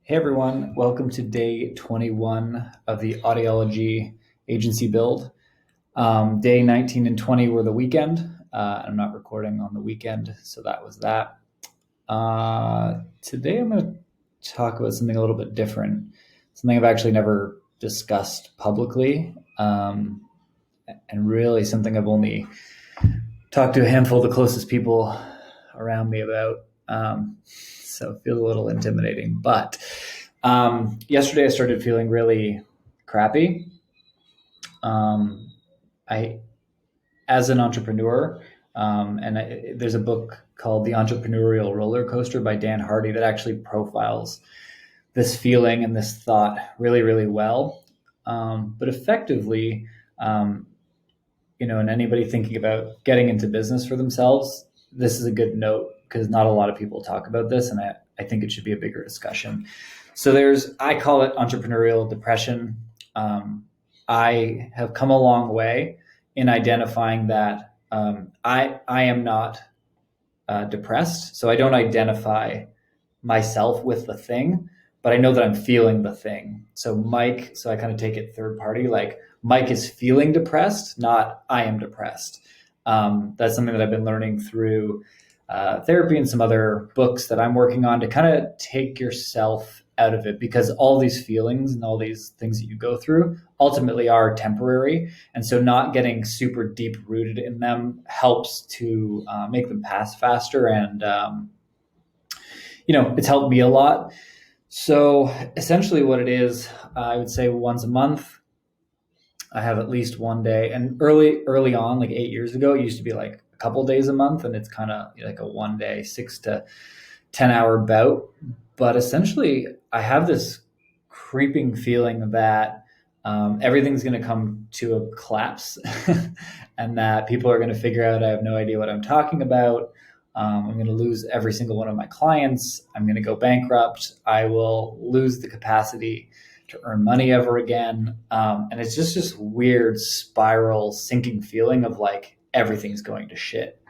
Hey everyone, welcome to day 21 of the Audiology agency build. Day 19 and 20 were the weekend. I'm not recording on the weekend, so that was that. Today I'm going to talk about something a little bit different, something I've actually never discussed publicly, and really something I've only talked to a handful of the closest people around me about. So it feels a little intimidating, but yesterday I started feeling really crappy. As an entrepreneur, there's a book called The Entrepreneurial Rollercoaster by Dan Hardy that actually profiles this feeling and this thought really, really well. But effectively, and anybody thinking about getting into business for themselves, this is a good note because not a lot of people talk about this, and I think it should be a bigger discussion. So I call it entrepreneurial depression. I have come a long way in identifying that I am not depressed. So I don't identify myself with the thing, but I know that I'm feeling the thing. So I kind of take it third party, like Mike is feeling depressed, not I am depressed. That's something that I've been learning through therapy and some other books that I'm working on to kind of take yourself out of it, because all these feelings and all these things that you go through ultimately are temporary. And so not getting super deep rooted in them helps to make them pass faster. And, it's helped me a lot. So essentially what it is, I would say once a month, I have at least one day. And early on, like 8 years ago, it used to be like a couple days a month. And it's kind of like a 1 day, 6 to 10 hour bout. But essentially, I have this creeping feeling that everything's going to come to a collapse and that people are going to figure out I have no idea what I'm talking about. I'm going to lose every single one of my clients. I'm going to go bankrupt. I will lose the capacity to earn money ever again. And it's just this weird spiral sinking feeling of like everything's going to shit.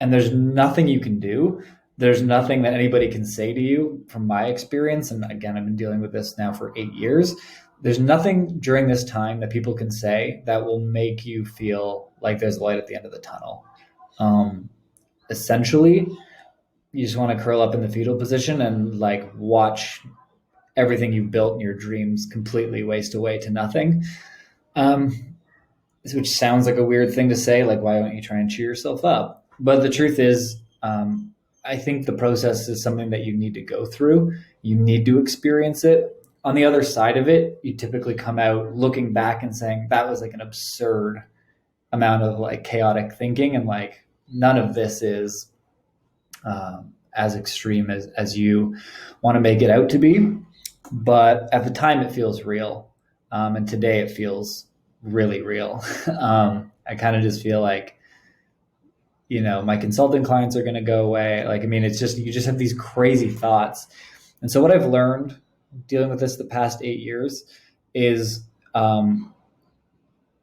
And there's nothing you can do. There's nothing that anybody can say to you from my experience. And again, I've been dealing with this now for 8 years. There's nothing during this time that people can say that will make you feel like there's light at the end of the tunnel. Essentially, you just want to curl up in the fetal position and like watch everything you've built in your dreams completely waste away to nothing. Which sounds like a weird thing to say. Like, why don't you try and cheer yourself up? But the truth is, I think the process is something that you need to go through. You need to experience it. On the other side of it, you typically come out looking back and saying, that was like an absurd amount of like chaotic thinking. And like, none of this is as extreme as you want to make it out to be. But at the time, it feels real. And today it feels really real. I kind of just feel like, my consulting clients are going to go away. Like, I mean, it's just, you just have these crazy thoughts. And so what I've learned dealing with this the past 8 years is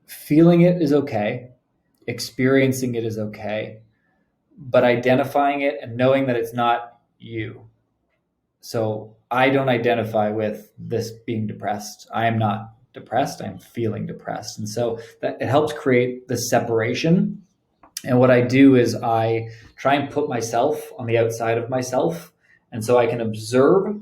feeling it is okay. Experiencing it is okay. But identifying it and knowing that it's not you. So I don't identify with this being depressed. I am not depressed. I'm feeling depressed. And so that it helps create this separation. And what I do is I try and put myself on the outside of myself. And so I can observe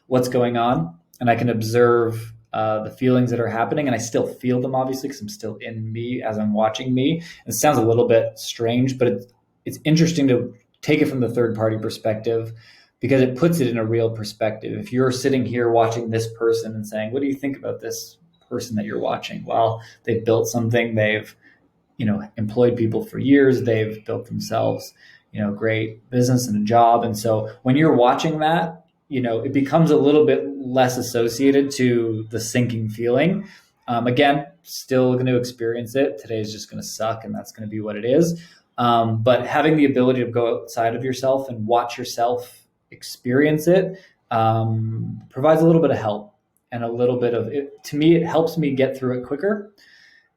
what's going on. And I can observe the feelings that are happening. And I still feel them, obviously, because I'm still in me as I'm watching me. It sounds a little bit strange, but it's interesting to take it from the third party perspective, because it puts it in a real perspective. If you're sitting here watching this person and saying, what do you think about this person that you're watching? Well, they've built something. They've, employed people for years. They've built themselves, great business and a job. And so when you're watching that, it becomes a little bit less associated to the sinking feeling. Again, still going to experience it. Today is just going to suck, and that's going to be what it is. But having the ability to go outside of yourself and watch yourself experience it provides a little bit of help and a little bit of it. To me, it helps me get through it quicker,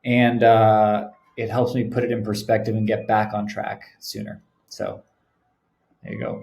and it helps me put it in perspective and get back on track sooner. So there you go.